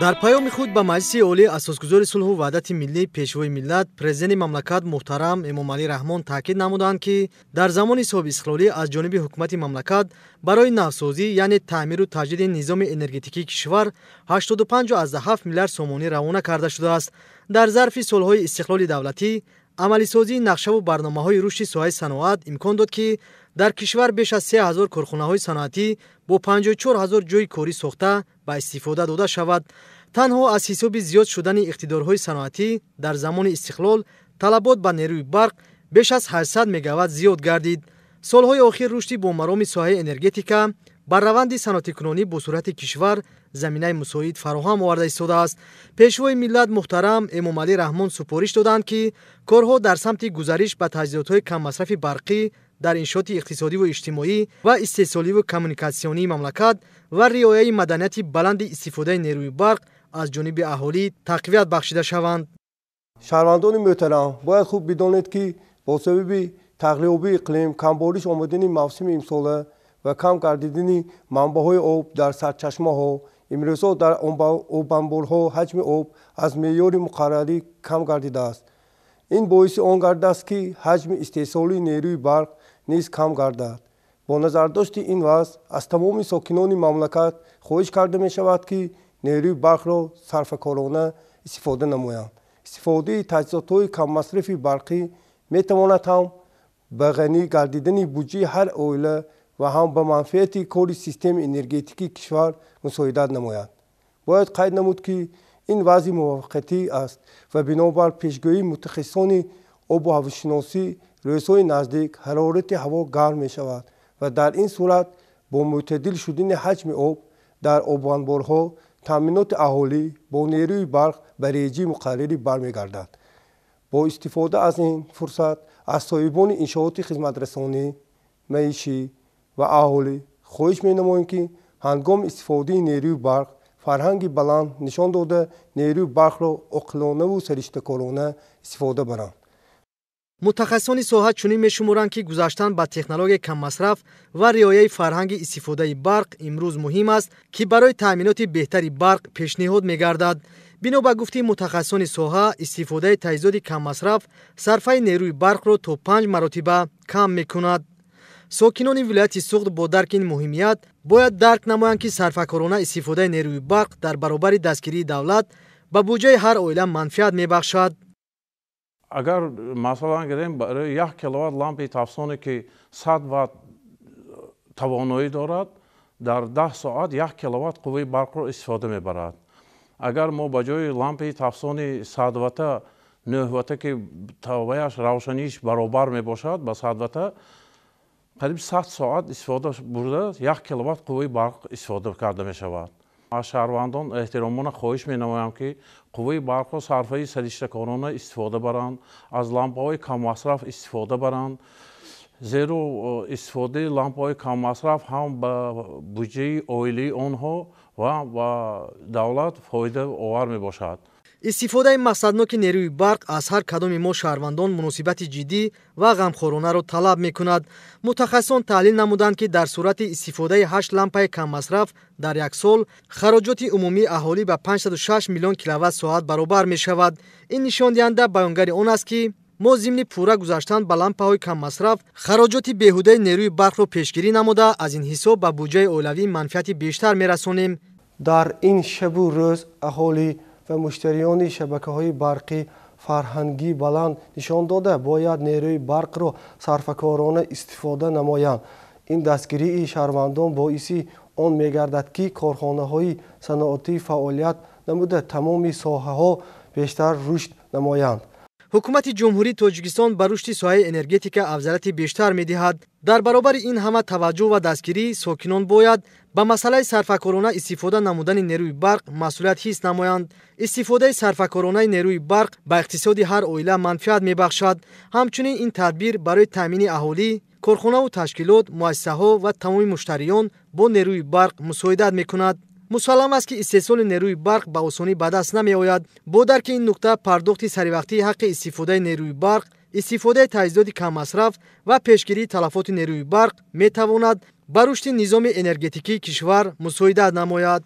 дар паёми худ ба Маҷлиси олии асосгузори сулҳу ваҳдати миллӣ пешвои миллат президенти мамлакат муҳтарам Эмомалӣ Раҳмон таъкид намуданд, ки дар замони соҳиби истиқлолӣ аз ҷониби ҳукумати мамлакат барои навсозӣ, яъне таъмиру таҷдиди низоми энергетикии кишвар 85.7 миллиард сомонӣ равона карда шудааст. Дар зарфи солҳои истиқлоли давлатӣ амалисозии нақшаву барномаҳои рушди соҳаи саноат имкон дод, ки дар кишвар беш аз 3000 корхонаҳои саноатӣ бо 54000 ҷойи корӣ сохта ба истифода дода шавад. танҳо аз ҳисоби зиёд шудани иқтидорҳои саноатӣ дар замони истиқлол талабот ба нерӯи барқ беш аз 800 мегаватт зиёд гардид. солҳои охир рушди бомароми соҳаи энергетика бар раванди саноатикунонӣ бо суръати кишвар заминаи мусоид фароҳам оварда истодааст. пешвои миллат муҳтарам Эмомалӣ Раҳмон супориш доданд, ки корҳо дар самти гузариш ба таҷҳизотҳои каммасрафи барқӣ дар иншооти иқтисодиву иҷтимоӣ ва истеҳсоливу коммуникатсионии мамлакат ва риояи маданияти баланди истифодаи нерӯи барқ аз ҷониби аҳолӣ тақвият бахшида шаванд. шаҳрвандони муҳтарам, бояд хуб бидонед, ки бо сабаби тағйирёбии иқлим, камбориш омадани мавсими имсола ва кам гардидани манбаъҳои об дар сарчашмаҳо, имрӯзҳо дар обанборҳо ҳаҷми об аз меъёри муқаррарӣ кам гардидааст. ин боиси он гардааст, ки ҳаҷми истеҳсолии нерӯи барқ низ кам гардад. бо назардошти ин вазъ аз тамоми сокинони мамлакат хоҳиш карда мешавад, ки нерӯи барқро сарфакорона истифода намоянд. истифодаи таҷҳизотҳои каммасрафи барқӣ метавонад ҳам ба ғанӣ гардидани буҷаи ҳар оила ва ҳам ба манфиати кори системаи энергетикии кишвар мусоидат намояд. бояд қайд намуд, ки ин вазъи муваффақиятӣ аст ва бинобар пешгӯии мутахассисони обу ҳавошиносӣ рӯзҳои наздик ҳарорати ҳаво гарм мешавад ва дар ин сурат бо мӯътадил шудани ҳаҷми об дар обанборҳо таъминоти аҳолӣ бо нерӯи барқ ба реҷаи муқаррарӣ бармегардад. бо истифода аз ин фурсат аз соҳибони иншооти хизматрасонӣ, маишӣ ва аҳолӣ хоҳиш менамоем, ки ҳангоми истифодаи нерӯи барқ фарҳанги баланд нишон дода нерӯи барқро оқилонаву сариштакорона истифода баранд. мутахассисони соҳа чунин мешуморанд, ки гузаштан ба технологияи каммасраф ва риояи фарҳанги истифодаи барқ имрӯз муҳим аст, ки барои таъминоти беҳтари барқ пешниҳод мегардад. бино ба гуфти мутахассисони соҳа, истифодаи таҷҳизоти каммасраф сарфаи нерӯи барқро то 5 маротиба кам мекунад. сокинони вилояти Суғд бо дарки ин муҳимият бояд дарк намоянд, ки сарфакорона истифодаи нерӯи барқ дар баробари дастгирии давлат ба буҷаи ҳар оила манфиат мебахшад. агар масалан гирем барои 1 киловатт лампаи тафсоне, ки 100 ватт тавоноӣ дорад, дар 10 соат 1 киловатт қувваи барқро истифода мебарад. агар мо ба ҷои лампаи тафсони 100 ватта 9 ватта, ки таваяш равшаниш баробар мебошад ба 100 ватта, қариб 100 соат истифода бурда 1 киловатт қувваи барқ истифода карда мешавад. аз шаҳрвандон эҳтиромона хоҳиш менамоям, ки қувваи барқро сарфаи сариштакорона истифода баранд, аз лампаҳои каммасраф истифода баранд, зеро истифодаи лампаҳои каммасраф ҳам ба буҷаи оилаи онҳо ва ба давлат фоида овар мебошад. истифодаи мақсадноки нерӯи барқ аз ҳар кадоми мо шаҳрвандон муносибати ҷиддӣ ва ғамхоронаро талаб мекунад. мутахассисон таҳлил намуданд, ки дар сурати истифодаи 8 лампаи каммасраф дар як сол хароҷоти умумии аҳолӣ ба 506 миллион киловатт-соат баробар мешавад. ин нишондиҳанда баёнгари он аст, ки мо зимни пурра гузаштан ба лампаҳои каммасраф хароҷоти беҳудаи нерӯи барқро пешгирӣ намуда, аз ин ҳисоб ба буҷаи оилавӣ манфиати бештар мерасонем. дар ин шабу рӯз аҳолӣ ва муштариёни шабакаҳои барқи фарҳангӣ баланд нишон дода бояд нерӯи барқро сарфакорона истифода намоянд. ин дастгирии шаҳрвандон боиси он мегардад, ки корхонаҳои саноатӣ фаъолият намуда тамоми соҳаҳо бештар рушд намоянд. ҳукумати ҷумҳурии Тоҷикистон ба рушди соҳаи энергетика авзалияти бештар медиҳад. дар баробари ин ҳама таваҷҷӯҳ ва дастгирӣ, сокинон бояд ба масъалаи сарфакорона истифода намудани нерӯи барқ масъулият ҳис намоянд. истифодаи сарфакоронаи нерӯи барқ ба иқтисоди ҳар оила манфиат мебахшад. ҳамчунин ин тадбир барои таъмини аҳолӣ, корхонаву ташкилот, муассисаҳо ва тамоми муштариён бо нерӯи барқ мусоидат мекунад. мусаллам аст, ки истеҳсоли нерӯи барқ ба осонӣ ба даст намеояд. бо дарки ин нукта, пардохти саривақтии ҳаққи истифодаи нерӯи барқ, истифодаи таҷҳизоти каммасраф ва пешгирии талафоти нерӯи барқ метавонад ба рушди низоми энергетикии кишвар мусоидат намояд.